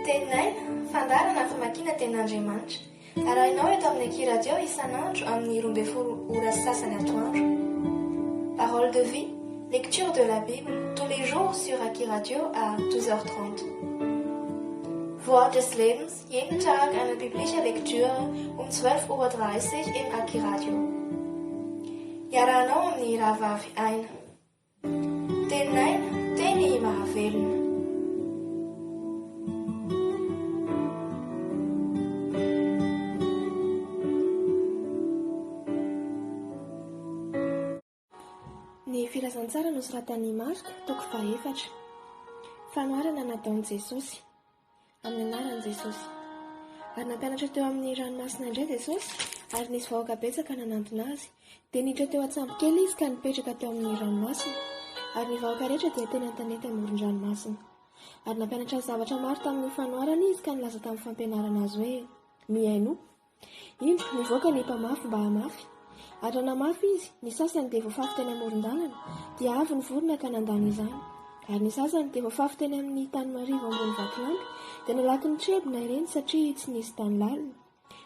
Teninay, fandarana famakiana tenin'Andriamanitra. Arahinao eto amin'ny Aki Radio isan'andro amin'ny 12 sasany atoandro. Parole de vie, lecture de la Bible, tous les jours sur Aki Radio à 12h30. Wort des Lebens, jeden Tag eine biblische Lektüre um 12:30 Uhr im Aki Radio. Iarahanao amin'ny rahavavy aina. Teninay, teny mahavelona. Ny filazantsara nosoratan'i Marka, toko 14. Fanoharana nataon'i Jesosy. Amin'ny anaran'i Jesosy. Ary nampianatra teo amin'ny ranomasina indray Jesosy, ary nisy vahoaka betsaka nanantona azy. Dia niditra teo an-tsambo kely izy ka nipetraka teo amin'ny ranomasina. Ary ny vahoaka rehetra dia teny an-tanety amoron-dranomasina. Ary nampianatra zavatra maro tamin'ny fanoharana izy ka nilaza tamin'ny fampianarana azy hoe miaino. Indro nivoaka ny mpamafy mba hamafy. Ary namafy izy, ny sasany dia voafafy teny amoron-dalana, dia avy ny vorona ka nandany izany. Ary ny sasany dia voafafy teny amin'ny tany marivo ambony vatolampy, dia nalaky ny trebona ireny satria tsy nisy tany lalina.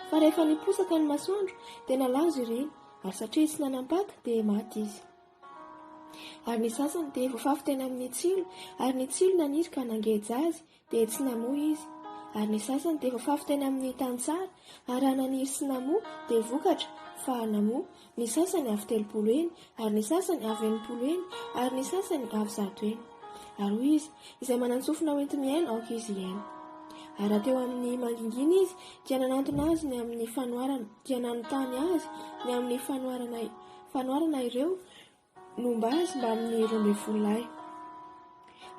Fa rehefa niposaka ny masoandro, dia nalazo ireny, ary satria tsy nanampaka dia maty izy. Ary ny sasany dia voafafy teny amin'ny tsilo, ary ny tsilo naniry ka nangeja azy, dia tsy namoa izy. Ary ny sasany dia voafafy teny amin'ny tany tsara, ary raha naniry sy namoa dia vokatra fa namoa. Ny sasany avy 30 eny, ary ny sasany avy 80 eny, ary ny sasany avy 100 eny. Ary hoy izy, izay manansofina ho enti miaina aoka izy iaina. Ary raha teo amin'ny mangingina izy, dia nanantona azy ny amin'ny fanoharana, dia nanontany azy ny amin'ny fanoharana ireo nomba azy mba amin'ny 12 lahy.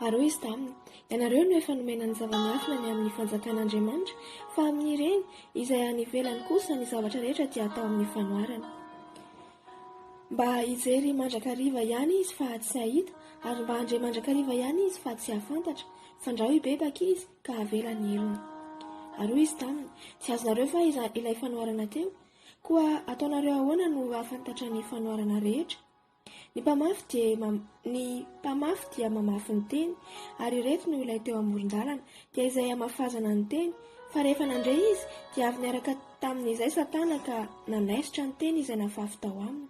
Ary hoy izy taminy, ianareo no efa nomena ny zava-miafina ny amin'ny fanjakan'Andriamanitra, fa amin'ireny izay any ivelany kosa ny zavatra rehetra dia atao amin'ny fanoharana. Mba hijery mandrakariva ihany izy fa tsy hahita, ary mba handre mandrakariva ihany izy fa tsy hahafantatra, fa ndra hibebaka izy ka havela ny elony. Ary hoy izy taminy, tsy azonareo fa ilay fanoharana teo, koa ataonareo ahoana no hahafantatra ny fanoharana rehetra. Ny mpamafy dia mamafy ny teny, ary ireto no ilay teo amoron-dalana, dia izay hamafazana ny teny, fa rehefa nandre izy dia avy niaraka tamin'izay Satana ka nanaisitra ny teny izay nafafy tao aminy.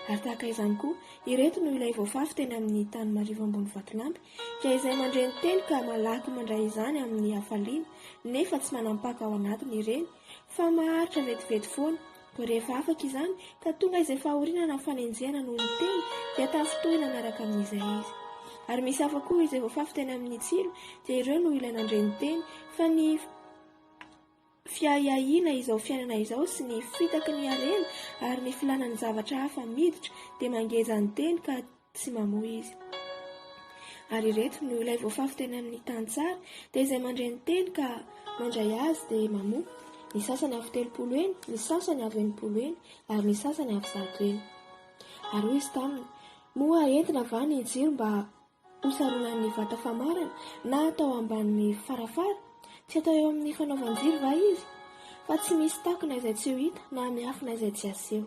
Ary tahaka izany koa, ireto no ilay voafafy teny amin'ny tany marivo ambony vatolampy, dia izay mandre ny teny ka malaky mandray izany amin'ny hafaliana, nefa tsy manampaka ao anatiny ireny, fa maharitra vetivety foana. Ko rehefa afaka izany, ka tonga izay fahorinana fanenjehana noho ny teny, dia tafitohina miaraka amin'izay izy. Ary misy hafa koa izay voafafy teny amin'ny tsilo, dia ireo no ilay nandre ny teny, fa ny fiahiahina izao fiainana izao sy ny fitaky ny harena ary ny filanan'ny zavatra hafa miditra dia mangeza ny teny ka tsy mamoa izy. Ary ireto no ilay voafafy teny amin'ny tany tsara, dia izay mandre ny teny ka mandray azy dia mamoa. Ny sasany avy 30 eny, ny sasany avy 80 eny, ary ny sasany avy 100 eny. Ary hoy izy taminy, moa entina va ny jiro mba hosarona vata famarana na atao ambanin'ny farafara? Tsy atao eo amin'ny fanaovan-jiro va izy? Fa tsy misy takona izay tsy ho hita na miafina izay tsy aseho.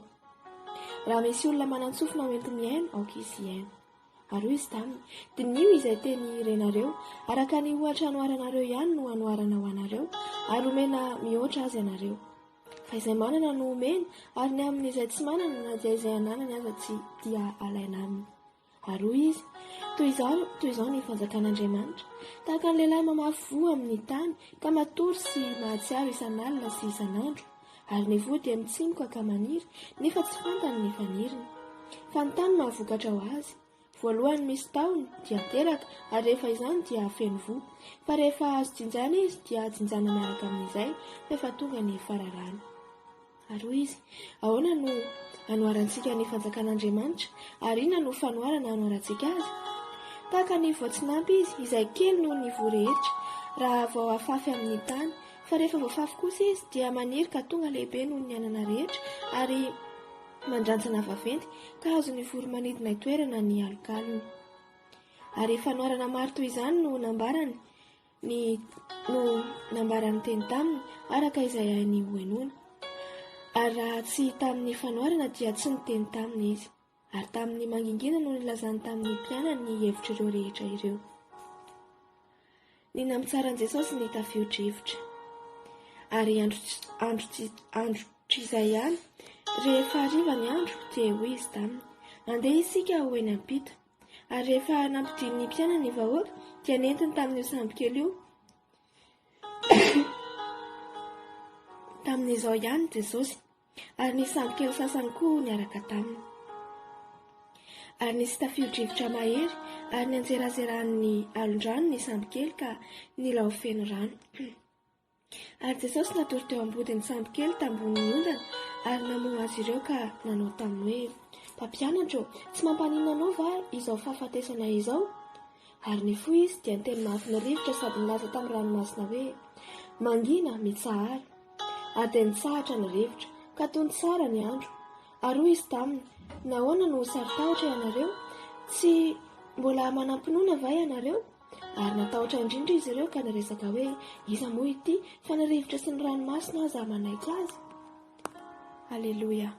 Raha misy olona manansofina ho enti miaino, aoka izy iaino. Ary hoy izy taminy, dinio izay teny renareo, araka ny ohatra anoharanareo ihany no anoharana ho anareo, ary omena mihoatra azy ianareo. Fa izay manana no omena, ary ny amin'izay tsy manana na dia izay ananany aza tsy dia alaina aminy. Ary hoy izy, toy izao ny fanjakan'Andriamanitra, tahaka ny lehilahy mamafy voa amin'ny tany, ka matory sy mahatsiaro isan'alina sy isan'andro, ary ny voa dia mitsimoka ka maniry, nefa tsy fantany ny faniriny. Fa ny tany mahavokatra ho azy. Voalohany misy tahony dia teraka, ary rehefa izany dia feno voa, fa rehefa azo jinjana izy dia jinjana miaraka amin'izay, rehefa tonga ny fararana. Ary hoy izy, ahoana no anoharantsika ny fanjakan'Andriamanitra, ary inona no fanoharana anoharantsika azy? Tahaka ny voatsinampy izy, izay kely noho ny voa rehetra, raha vao afafy amin'ny tany, fa rehefa voafafy kosa izy dia maniry ka tonga lehibe noho ny anana rehetra, ary mandrantsana vaventy ka azo ny voro-manidina toerana ny alokalony. Ary fanoharana maro toy izany no nambarany teny taminy, araka izay hainy hoenona. Ary raha tsy tamin'ny fanoharana dia tsy niteny taminy izy. Ary tamin'ny mangingina no nilazany tamin'ny mpianany ny hevitra ireo rehetra ireo. Ny nampitsaran'i Jesosy ny tafio-drivotra. Ary andro tr'izay ihany, rehefa hariva ny andro, dia hoy izy taminy, andeha isika ho eny ampita. Ary rehefa nampidiny ny mpianany ny vahoaka, dia nentiny tamin'io sambo kely io. Tamin'izao ihany Jesosy, ary ny sambo kely sasany koa niaraka taminy. Ary nisy tafio-drivotra mahery, ary nianjerazerahan'ny alon-drano ny sambo kely ka nilao feno rano. Ary Jesosy natory teo ambodin'ny sambo kely tambonin'ny ondana, ary namono azy ireo ka nanao taminy hoe, mpampianatra, tsy mampaninona anao va izao fahafatesana izao? Ary nifoy izy dia niteny mafy ny rivotra sady nilaza tamin'ny ranomasina hoe, mangina mitsahara. Ary dia nitsahatra ny rivotra, ka tony tsara ny andro. Ary hoy izy taminy, nahoana no saritahotra ianareo? Tsy mbola manampinoana va ianareo? Ary natahotra indrindra izy ireo ka niresaka hoe, iza moa ity fa ny rivotra sy ny ranomasina aza manaiky azy? Alléluia.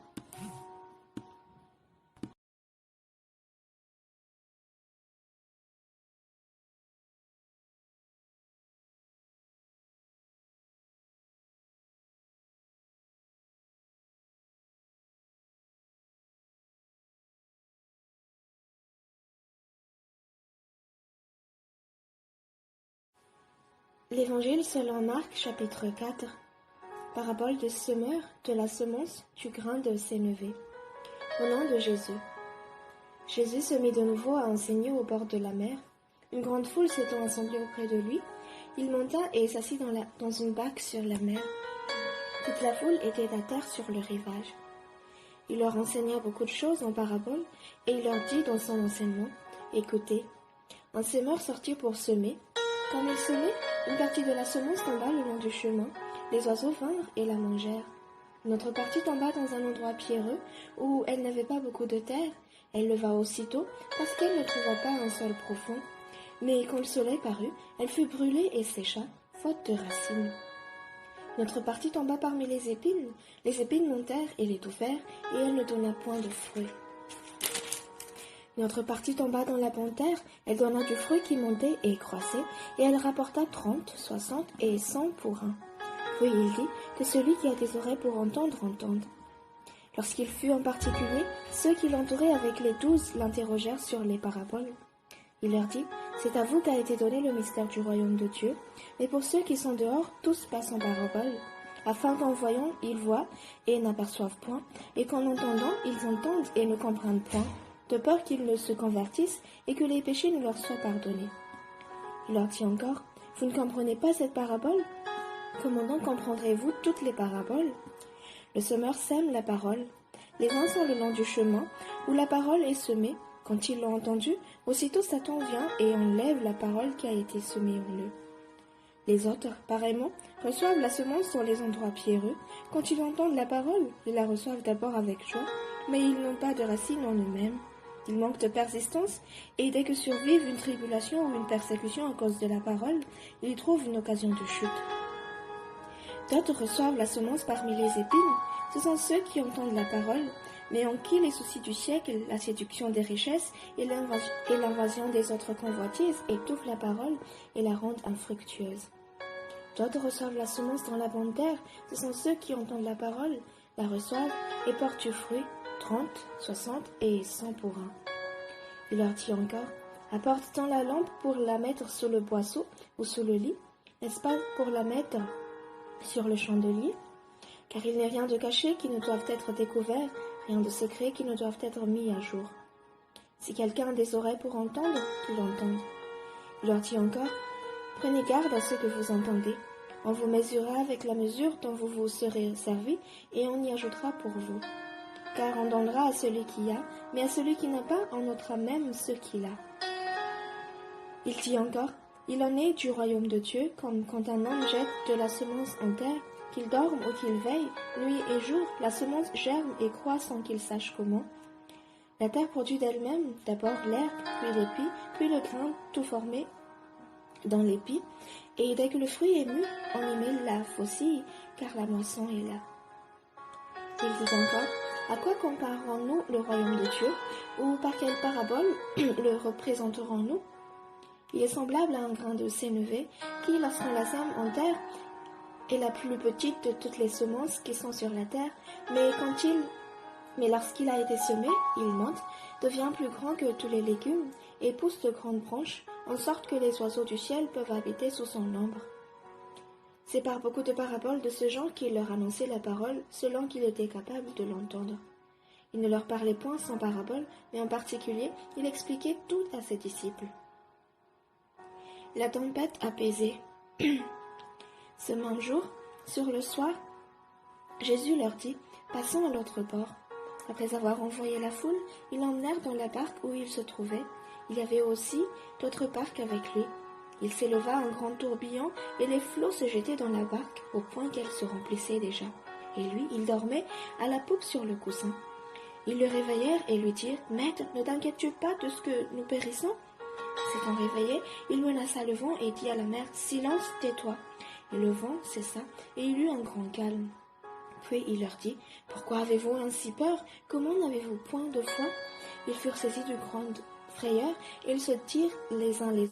L'Évangile selon Marc, chapitre 4. Parabole du semeur, de la semence, du grain de sénévé. Au nom de Jésus. Jésus se mit de nouveau à enseigner au bord de la mer. Une grande foule s'étant assemblée auprès de lui, il monta et s'assit dans une barque sur la mer. Toute la foule était à terre sur le rivage. Il leur enseigna beaucoup de choses en parabole, et il leur dit dans son enseignement, « Écoutez, un semeur sortit pour semer. Comme il semait, une partie de la semence tomba le long du chemin. Les oiseaux vinrent et la mangèrent. Une autre partie tomba dans un endroit pierreux où elle n'avait pas beaucoup de terre. Elle leva aussitôt parce qu'elle ne trouva pas un sol profond. Mais quand le soleil parut, elle fut brûlée et sécha, faute de racines. Notre partie tomba parmi les épines montèrent et l'étouffèrent, et elle ne donna point de fruits. Notre partie tomba dans la bonne terre, elle donna du fruit qui montait et croissait, et elle rapporta 30, 60 et 100 pour un. Puis il dit que celui qui a des oreilles pour entendre, entende. Lorsqu'il fut en particulier, ceux qui l'entouraient avec les 12 l'interrogèrent sur les paraboles. Il leur dit, c'est à vous qu'a été donné le mystère du royaume de Dieu, mais pour ceux qui sont dehors, tous passent en paraboles, afin qu'en voyant, ils voient et n'aperçoivent point, et qu'en entendant, ils entendent et ne comprennent point, de peur qu'ils ne se convertissent et que les péchés ne leur soient pardonnés. Il leur dit encore, vous ne comprenez pas cette parabole? Comment donc comprendrez-vous toutes les paraboles? Le semeur sème la parole. Les uns sont le long du chemin, où la parole est semée. Quand ils l'ont entendue, aussitôt Satan vient et enlève la parole qui a été semée en eux. Les autres, pareillement, reçoivent la semence dans les endroits pierreux. Quand ils entendent la parole, ils la reçoivent d'abord avec joie, mais ils n'ont pas de racines en eux-mêmes. Ils manquent de persistance, et dès que survive une tribulation ou une persécution à cause de la parole, ils trouvent une occasion de chute. D'autres reçoivent la semence parmi les épines. Ce sont ceux qui entendent la parole, mais en qui les soucis du siècle, la séduction des richesses et l'invasion des autres convoitises étouffent la parole et la rendent infructueuse. D'autres reçoivent la semence dans la bonne terre. Ce sont ceux qui entendent la parole, la reçoivent et portent du fruit, 30, 60 et 100 pour un. Il leur dit encore, apporte-t-on la lampe pour la mettre sous le boisseau ou sous le lit? N'est-ce pas pour la mettre sur le chandelier? Car il n'est rien de caché qui ne doive être découvert, rien de secret qui ne doive être mis à jour. Si quelqu'un a des oreilles pour entendre, qu'il entende. Il leur dit encore, prenez garde à ce que vous entendez. On vous mesurera avec la mesure dont vous vous serez servi, et on y ajoutera pour vous. Car on donnera à celui qui a, mais à celui qui n'a pas, on ôtera même ce qu'il a. Il dit encore, il en est du royaume de Dieu, comme quand un homme jette de la semence en terre, qu'il dorme ou qu'il veille, nuit et jour, la semence germe et croît sans qu'il sache comment. La terre produit d'elle-même d'abord l'herbe, puis l'épi, puis le grain, tout formé dans l'épi, et dès que le fruit est mûr, on y met la faucille, car la moisson est là. Il dit encore, à quoi comparerons-nous le royaume de Dieu, ou par quelle parabole le représenterons-nous? Il est semblable à un grain de sénévé qui, lorsqu'on la sème en terre, est la plus petite de toutes les semences qui sont sur la terre, mais lorsqu'il a été semé, il monte, devient plus grand que tous les légumes et pousse de grandes branches, en sorte que les oiseaux du ciel peuvent habiter sous son ombre. C'est par beaucoup de paraboles de ce genre qu'il leur annonçait la parole selon qu'il était capable de l'entendre. Il ne leur parlait point sans paraboles, mais en particulier, il expliquait tout à ses disciples. La tempête apaisée. Ce même jour, sur le soir, Jésus leur dit « Passons à l'autre bord ». Après avoir envoyé la foule, ils l'emmenèrent dans la barque où il se trouvait. Il y avait aussi d'autres barques avec lui. Il s'éleva un grand tourbillon et les flots se jetaient dans la barque au point qu'elle se remplissait déjà. Et lui, il dormait à la poupe sur le coussin. Ils le réveillèrent et lui dirent « Maître, ne t'inquiètes-tu pas de ce que nous périssons ?» S'étant réveillé, il menaça le vent et dit à la mer « Silence, tais-toi !» Et le vent cessa et il eut un grand calme. Puis il leur dit « Pourquoi avez-vous ainsi peur? Comment n'avez-vous point de foi ?» Ils furent saisis de grande frayeur et ils se dirent les uns les